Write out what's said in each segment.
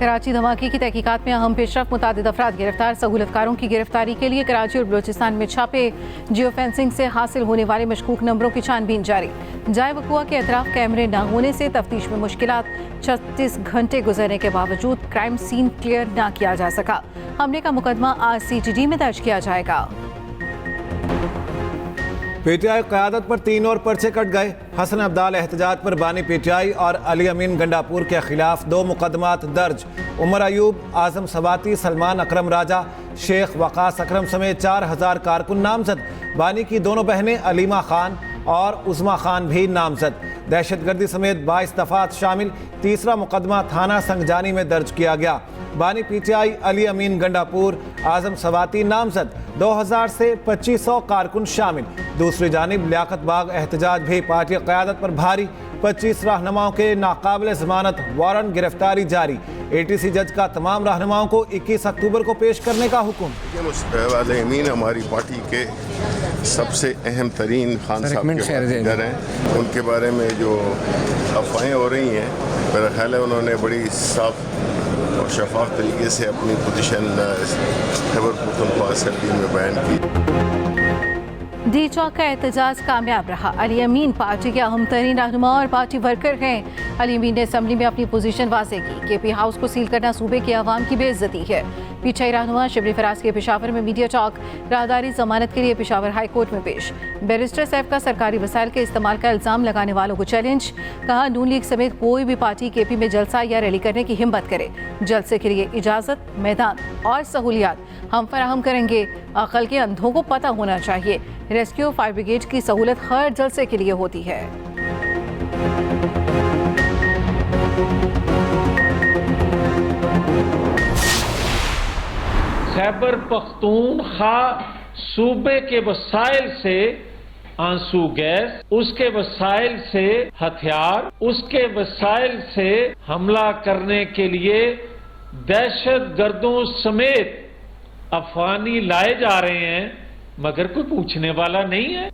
कराची धमाके की तहकीकात में अहम पेशरफ, मुतादिद अफराद गिरफ्तार। सहूलतकारों की गिरफ्तारी के लिए कराची और बलूचिस्तान में छापे। जियो फेंसिंग से हासिल होने वाले मशकूक नंबरों की छानबीन जारी। जाए वकुआ के अतराफ कैमरे न होने से तफ्तीश में मुश्किलात। 36 घंटे गुजरने के बावजूद क्राइम सीन क्लियर न किया जा सका। हमले का मुकदमा आज CTD में दर्ज किया जाएगा। PTI क़यादत पर 3 और पर्चे कट गए। हसन अब्दाल एहतजाज पर बानी PTI और अली अमीन गंडापुर के खिलाफ 2 मुकदमात दर्ज। उमर अयूब, आजम सवाती, सलमान अकरम राजा, शेख वकास अकरम समेत 4000 कारकुन नामजद। बानी की दोनों बहनें अलीमा खान और उज़मा खान भी नामजद। दहशतगर्दी समेत 22 दफात शामिल। तीसरा मुकदमा थाना संगजानी में दर्ज किया गया। बानी PTI अली अमीन गंडापुर, आजम सवाती नामजद। 2000 से 2500 कारकुन शामिल। दूसरी जानिब लियाकत बाग एहतजाज भी पार्टी क़यादत पर भारी। 25 रहनुमाओं के नाकाबिल ज़मानत वारंट गिरफ्तारी जारी। ATC जज का तमाम रहनुमाओं को 21 अक्टूबर को पेश करने का हुक्म। अली अमीन हमारी पार्टी के सबसे अहम तरीन खान साहब के लीडर हैं। उनके बारे में जो अफवाहें हो रही हैं, मेरा ख्याल है उन्होंने बड़ी साफ और शफाफ तरीके से अपनी पोजीशन खैबर पख्तूनख्वा असेंबली में बयान की। डी चौक का एहतजाज कामयाब रहा। अली अमीन पार्टी के अहम तरीन रहनुमा और पार्टी वर्कर हैं। अली अमीन ने असम्बली में अपनी पोजीशन वाज़ेह की। KP हाउस को सील करना सूबे के अवाम की बेइज्जती है। PTI रहनुमा शिबली फराज के पेशावर में मीडिया चौक। राहदारी जमानत के लिए पेशावर हाई कोर्ट में पेश। बैरिस्टर सैफ का सरकारी वसाइल के इस्तेमाल का इल्ज़ाम लगाने वालों को चैलेंज। कहा, नून लीग समेत कोई भी पार्टी KP में जलसा या रैली करने की हिम्मत करे, जलसे के लिए इजाज़त, मैदान और सहूलियात हम फराहम करेंगे। अकल के अंधों को पता होना चाहिए, रेस्क्यू फायर ब्रिगेड की सहूलत हर जलसे के लिए होती है। खैबर पख्तूनख्वा सूबे के वसाइल से आंसू गैस, उसके वसाइल से हथियार, उसके वसाइल से हमला करने के लिए दहशत गर्दों समेत अफगानी लाए जा रहे हैं, मगर कोई पूछने वाला नहीं है।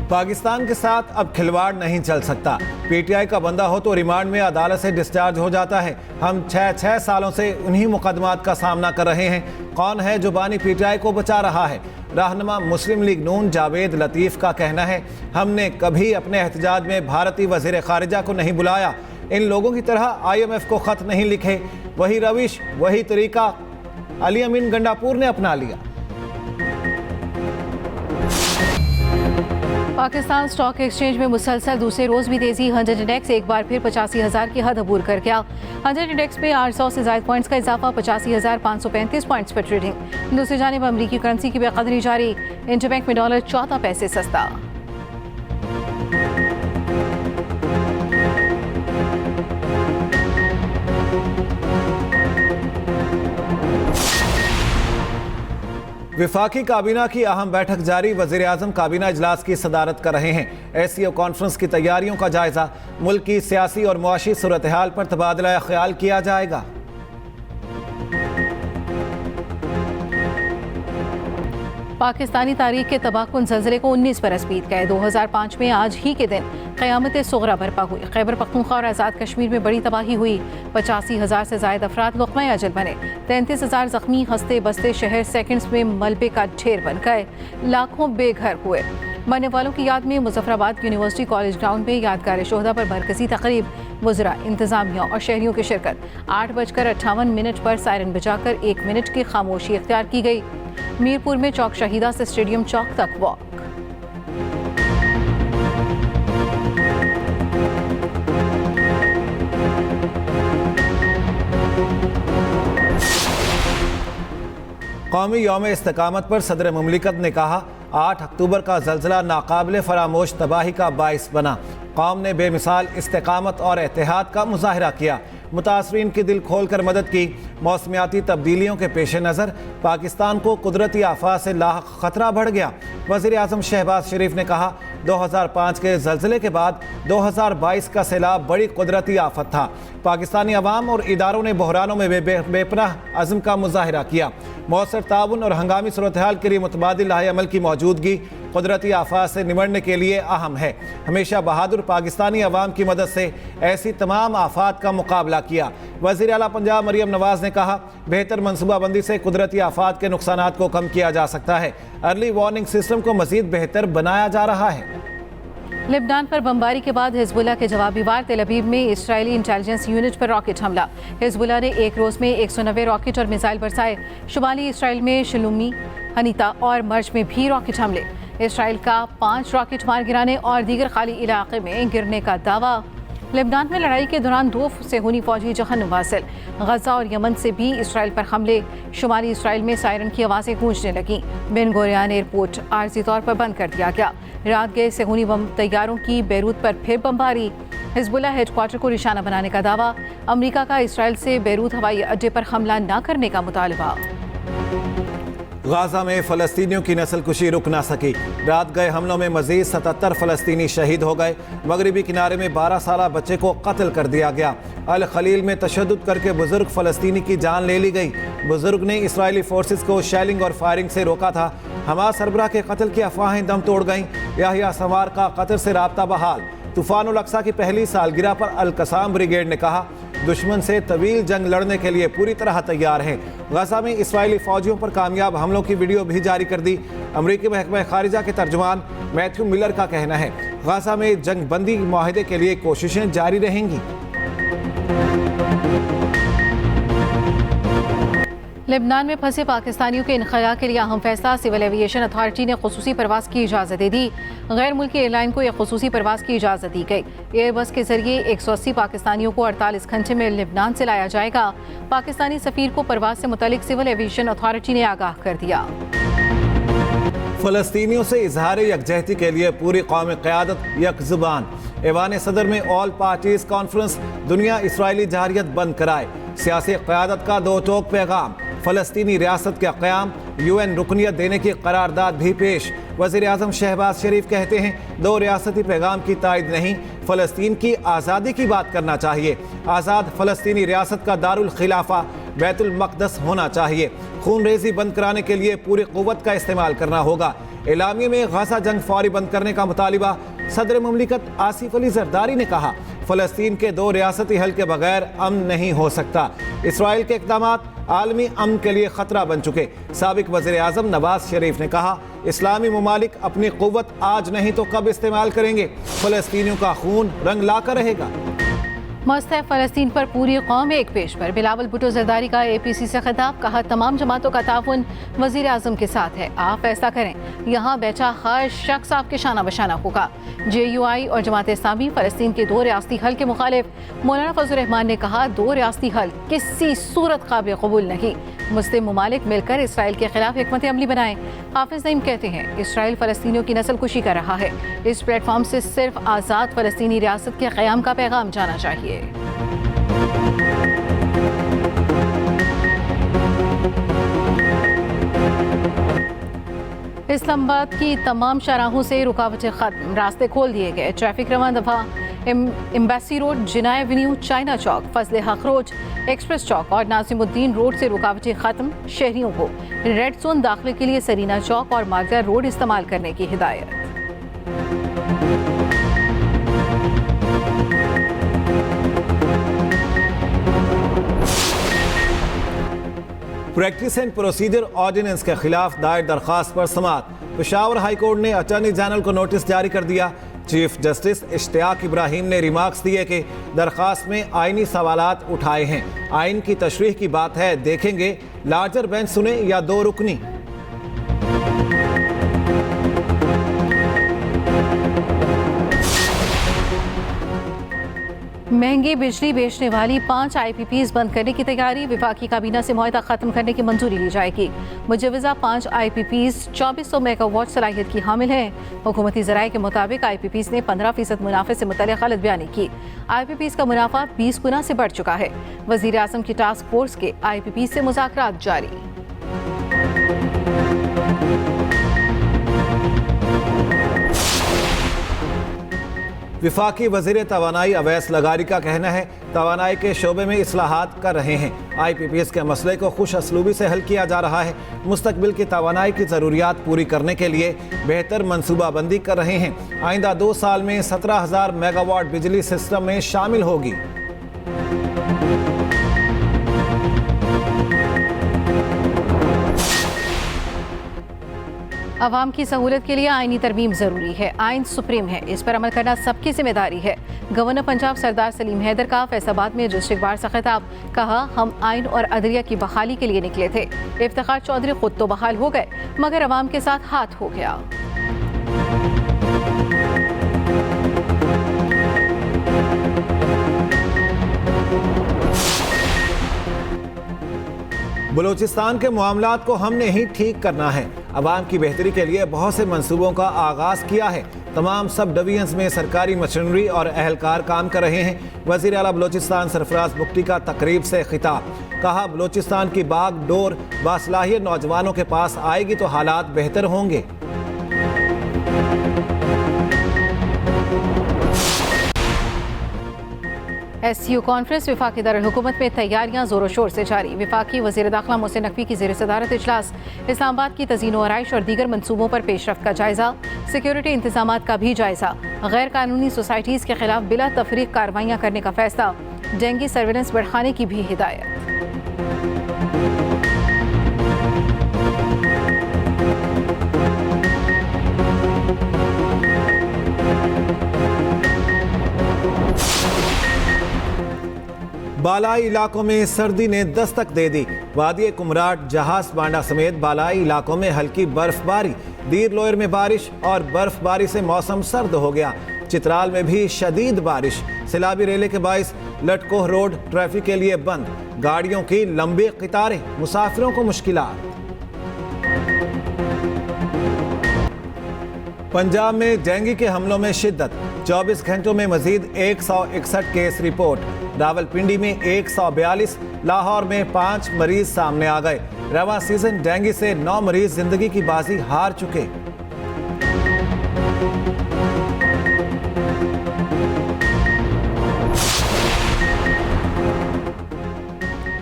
पाकिस्तान के साथ अब खिलवाड़ नहीं चल सकता। PTI का बंदा हो तो रिमांड में अदालत से डिस्चार्ज हो जाता है। हम 6 सालों से उन्हीं मुकदमात का सामना कर रहे हैं। कौन है जो बानी PTI को बचा रहा है? रहनुमा मुस्लिम लीग नून जावेद लतीफ़ का कहना है, हमने कभी अपने एहतजाज में भारतीय वज़ीर ख़ारिजा को नहीं बुलाया। इन लोगों की तरह IMF को ख़त नहीं लिखे। वही रविश, वही तरीका अली अमीन गंडापुर ने अपना लिया। पाकिस्तान स्टॉक एक्सचेंज में मुसलसल दूसरे रोज भी तेजी। 100 इंडेक्स एक बार फिर 85,000 की हद अबूर कर गया। 100 इंडेक्स में 800 से ज़ायद पॉइंट्स का इजाफा, 85,535 पॉइंट्स पर ट्रेडिंग। दूसरी जानिब अमरीकी करेंसी की बेकदरी जारी। इंटरबैंक में डॉलर 14 पैसे सस्ता। विफाकी काबीना की अहम बैठक जारी। वज़ीर आज़म काबीना इजलास की सदारत कर रहे हैं। SCO कॉन्फ्रेंस की तैयारियों का जायजा। मुल्क की सियासी और मुआशी सूरत हाल पर तबादला ख्याल किया जाएगा। पाकिस्तानी तारीख के तबाहकुन ज़लज़ले को 19 बरस बीत गए। 2005 में आज ही के दिन क़यामत सुग़रा बरपा हुई। खैबर पख्तूनख्वा और आज़ाद कश्मीर में बड़ी तबाही हुई। 85,000 से ज़ायद अफराद लुक़मा अजल बने। 33,000 ज़ख्मी। हंसते बसते शहर सेकंड्स में मलबे का ढेर बन गए। लाखों बेघर हुए। मरने वालों की याद में मुज़फ़्फ़राबाद यूनिवर्सिटी कॉलेज ग्राउंड में यादगार शोहदा पर मरकज़ी तक़रीब। वज़रा, इंतज़ामिया और शहरियों की शिरकत। 8:58 पर सायरन बजाकर 1 मिनट की खामोशी इख्तियार की गई। मीरपुर में चौक शहीदा से स्टेडियम चौक तक वॉक। कौमी यौम इस्तिकामत पर सदर मुमलिकत ने कहा, 8 अक्टूबर का ज़लज़ला नाकाबिल फरामोश तबाही का बाइस बना। कौम ने बेमिसाल इस्तिकामत और एहतियात का मुजाहरा किया। मुतासरीन की दिल खोल कर मदद की। मौसमियाती तब्दीलियों के पेश नज़र पाकिस्तान को कुदरती आफात से लाहक ख़तरा बढ़ गया। वज़ीर आज़म शहबाज शरीफ ने कहा, 2005 के ज़लज़ले के बाद 2022 का सैलाब बड़ी कुदरती आफत था। पाकिस्तानी अवाम और इदारों ने बहरानों में बेपनाह अज़्म का मुजाहरा किया। मौसर ताउन और हंगामी सूरत हाल के लिए मुतबादिल लाहे अमल की मौजूदगी कुदरती आफात से निमटने के लिए अहम है। हमेशा बहादुर पाकिस्तानी अवाम की मदद से ऐसी तमाम आफात का मुकाबला किया। वज़ीर आला पंजाब मरियम नवाज ने कहा, बेहतर मनसूबाबंदी से कुदरती आफात के नुकसानात को कम किया जा सकता है। अर्ली वार्निंग सिस्टम को मजीद बेहतर बनाया जा रहा है। लेबनान पर बमबारी के बाद हिजबुल्लाह के जवाबी वार तेल अवीव में इजरायली इंटेलिजेंस यूनिट पर रॉकेट हमला। हिजबुल्लाह ने एक रोज़ में 190 रॉकेट और मिसाइल बरसाए। शुमाली इसराइल में शलूमी, हनीता और मर्ज में भी रॉकेट हमले। इसराइल का 5 रॉकेट मार गिराने और दीगर खाली इलाके में गिरने का दावा। लेबनान में लड़ाई के दौरान 2 सेहूनी फौजी जहन्नुम वासिल। गजा और यमन से भी इसराइल पर हमले। शुमाली इसराइल में सायरन की आवाज़ें गूंजने लगीं। बेन गोरियन एयरपोर्ट आर्जी तौर पर बंद कर दिया गया। रात गए सेहूनी बम तैयारों की बेरूत पर फिर बमबारी। हिजबुल्लाह हेडक्वार्टर को निशाना बनाने का दावा। अमरीका का इसराइल से बेरूत हवाई अड्डे पर हमला न करने का मुतालबा। गाजा में फ़लस्तीनियों की नस्लकुशी रुक ना सकी। रात गए हमलों में मजीद 77 फ़लस्तीनी शहीद हो गए। मगरबी किनारे में 12 साला बच्चे को कत्ल कर दिया गया। अल खलील में तशद्दुद करके बुजुर्ग फ़लस्तीनी की जान ले ली गई। बुजुर्ग ने इसराइली फोर्सेस को शेलिंग और फायरिंग से रोका था। हमास सरबराह के कत्ल की अफवाहें दम तोड़ गईं। याहिया सवार का कतर से राब्ता बहाल। तूफान उल अक्सा की पहली सालगिरह पर अल कसाम ब्रिगेड ने कहा, दुश्मन से तवील जंग लड़ने के लिए पूरी तरह तैयार हैं। गजा में इसराइली फौजियों पर कामयाब हमलों की वीडियो भी जारी कर दी। अमरीकी महकमा खारिजा के तर्जुमान मैथ्यू मिलर का कहना है, गजा में जंग बंदी मुआहदे के लिए कोशिशें जारी रहेंगी। लेबनान में फंसे पाकिस्तानियों के इनखला के लिए अहम फैसला। सिविल एविएशन अथॉरिटी ने खुसूसी परवास की इजाज़त दे दी। गैर मुल्की एयरलाइन को यह खुसूसी परवास की इजाज़त दी गई। एयरबस के जरिए 180 पाकिस्तानियों को 48 घंटे में लेबनान से लाया जाएगा। पाकिस्तानी सफीर को परवास से मुतालिक सिविल एविएशन अथॉरिटी ने आगाह कर दिया। फ़लस्तीनियों से इजहार यकजहती के लिए पूरी कौमी क़यादत यक ज़ुबान। ऐवान सदर में ऑल पार्टीज़ कॉन्फ्रेंस, दुनिया इसराइली जहारियत बंद कराए। सियासी क़यादत का दो टोक पैगाम। फ़लस्तीनी रियासत का क़याम, UN रुकनियत देने की करारदाद भी पेश। वज़ीर आज़म शहबाज शरीफ कहते हैं, 2 रियासती पैगाम की तायद नहीं, फ़लस्तीन की आज़ादी की बात करना चाहिए। आज़ाद फ़लस्तीनी रियासत का दारुल खिलाफा बैतुल मक़दस होना चाहिए। खून रेजी बंद कराने के लिए पूरी क़ुव्वत का इस्तेमाल करना होगा। एलामिया में गजा जंग फौरी बंद करने का मुतालिबा। सदर मुमलिकत आसिफ अली जरदारी ने कहा, फ़लस्तीन के 2 रियासती हल के बगैर अमन नहीं हो सकता। इसराइल के इक़दामात आलमी अमन के लिए ख़तरा बन चुके। साबिक़ वज़ीर आज़म नवाज शरीफ ने कहा, इस्लामी ममालिक अपनी क़ुव्वत आज नहीं तो कब इस्तेमाल करेंगे। फ़लस्तीनियों का खून रंग लाकर रहेगा। मस्त फ़लस्तीन पर पूरी कौम एक पेश पर। बिलावल भुट्टो जरदारी का APC से खिताब। कहा, तमाम जमातों का ताउन वज़ीर आज़म के साथ है। आप फैसला करें, यहाँ बैठा हर शख्स आपके शाना बशाना होगा। JUI और जमात इस्लामी फ़लस्तीन के 2 रियासती हल के मुखालिफ। मौलाना फजल रहमान ने कहा, 2 रियासती हल किसी सूरत काबिल कबूल नहीं। मुस्लिम ममालिक मिलकर इसराइल के खिलाफ हिकमत अमली बनाएं। हाफिज नईम कहते हैं, इसराइल फ़लस्तीनियों की नस्लकुशी कर रहा है। इस प्लेटफॉर्म से सिर्फ आज़ाद फ़लस्तीनी रियासत के क़याम का पैगाम जाना चाहिए। इस्लामाबाद की तमाम शाहराहों से रुकावटें खत्म, रास्ते खोल दिए गए। ट्रैफिक रवां दफा। एम्बेसी रोड, जिना एवेन्यू, चाइना चौक, फजले हक रोड, एक्सप्रेस चौक और नासिमुद्दीन रोड से रुकावटें खत्म। शहरियों को रेड जोन दाखिले के लिए सरीना चौक और मार्गर रोड इस्तेमाल करने की हिदायत। प्रैक्टिस एंड प्रोसीजर ऑर्डिनेंस के खिलाफ दायर दरख्वास्त पर समाअत। पेशावर हाई कोर्ट ने अटॉर्नी जनरल को नोटिस जारी कर दिया। चीफ जस्टिस इश्तियाक इब्राहिम ने रिमार्क्स दिए कि दरख्वास्त में आइनी सवालात उठाए हैं। आइन की तशरीह की बात है, देखेंगे लार्जर बेंच सुने या 2 रुकनी। महंगी बिजली बेचने वाली 5 IPPs बंद करने की तैयारी। विफाकी काबीना से मुआहदा खत्म करने की मंजूरी ली जाएगी। मुजवजा 5 IPPs 2400 मेगावाट सलाहियत की हामिल हैं। हुकूमती ज़राए के मुताबिक IPPs ने 15% मुनाफे से मुतल्लिक़ गलत बयानी की। IPPs का मुनाफा 20 गुना से बढ़ चुका है। वज़ीर आज़म की टास्क फोर्स के IPPs से मुज़ाकरात जारी। विफाकी वजीर तवानाई अवैस लगारी का कहना है तवानाई के शोबे में इस्लाहात कर रहे हैं। IPPS के मसले को खुश असलूबी से हल किया जा रहा है। मुस्तकबिल की तवानाई की ज़रूरियात पूरी करने के लिए बेहतर मनसूबाबंदी कर रहे हैं। आइंदा 2 साल में 17,000 मेगावाट बिजली सिस्टम में शामिल होगी। अवाम की सहूलत के लिए आईनी तरमीम जरूरी है। आइन सुप्रीम है, इस पर अमल करना सबकी जिम्मेदारी है। गवर्नर पंजाब सरदार सलीम हैदर का फैसलाबाद में डिस्ट्रिक्ट बार से खिताब। कहा, हम आइन और अदलिया की बहाली के लिए निकले थे। इफ्तिखार चौधरी खुद तो बहाल हो गए मगर अवाम के साथ हाथ हो गया। बलूचिस्तान के मामलात को हमने ही ठीक करना है। अवाम की बेहतरी के लिए बहुत से मंसूबों का आगाज किया है। तमाम सब डिवीजन्स में सरकारी मशीनरी और अहलकार काम कर रहे हैं। वज़ीर आला बलूचिस्तान सरफराज बुख्ती का तकरीब से खिताब। कहा, बलूचिस्तान की बागडोर बासलाहियत नौजवानों के पास आएगी तो हालात बेहतर होंगे। SU कॉन्फ्रेंस विफाकी दारुल-हुकूमत में तैयारियां जोरों शोर से जारी। विफाकी वज़ीर दाखिला मोहसिन नकवी की ज़ेर सदारत इजलास। इस्लामाबाद की तज़ीन व आराइश और दीगर मनसूबों पर पेशरफ्त का जायजा। सिक्योरिटी इंतजामात का भी जायजा। गैर कानूनी सोसाइटीज़ के खिलाफ बिला तफरीक कार्रवाइयाँ करने का फैसला। डेंगी सर्वेलेंस बढ़ाने की भी हिदायत। बालाई इलाकों में सर्दी ने दस्तक दे दी। वादी कुमराट, जहाज बांडा समेत बालाई इलाकों में हल्की बर्फबारी। दीर लोयर में बारिश और बर्फबारी से मौसम सर्द हो गया। चित्राल में भी शदीद बारिश। सैलाबी रेले के बाइस लटकोह रोड ट्रैफिक के लिए बंद। गाड़ियों की लंबी कतारें, मुसाफिरों को मुश्किलात। पंजाब में डेंगू के हमलों में शिद्दत। 24 घंटों में मजीद 161 केस रिपोर्ट। रावलपिंडी में 142, लाहौर में 5 मरीज सामने आ गए। रवा सीजन डेंगू से 9 मरीज जिंदगी की बाजी हार चुके।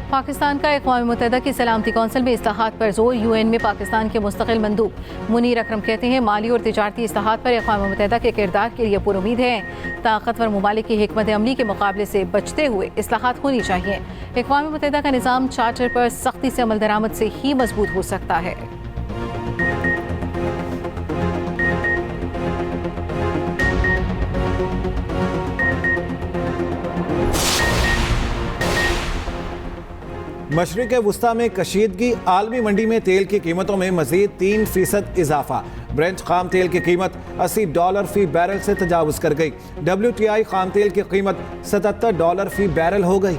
पाकिस्तान का अक़वाम मुत्तहिदा की सलामती कौंसिल में इस्लाहात पर जोर। UN में पाकिस्तान के मुस्तकिल मंदूब मुनीर अकरम कहते हैं, माली और तिजारती इस्लाहात पर अक़वाम मुत्तहिदा के किरदार के लिए पुरुमीद हैं। ताकतवर ममालिक की हिकमत अमली के मुकाबले से बचते हुए इस्लाहात होनी चाहिए। अक़वाम मुत्तहिदा का निज़ाम चार्टर पर सख्ती से अमल दरामद से ही मजबूत हो सकता है। मशरिक़ वुस्ता में कशीदगी। आलमी मंडी में तेल की कीमतों में मजीद 3% इजाफा। ब्रेंट खाम तेल की कीमत $80 फी बैरल से तजावुज़ कर गई। WTI खाम तेल की कीमत $77 फी बैरल हो गई।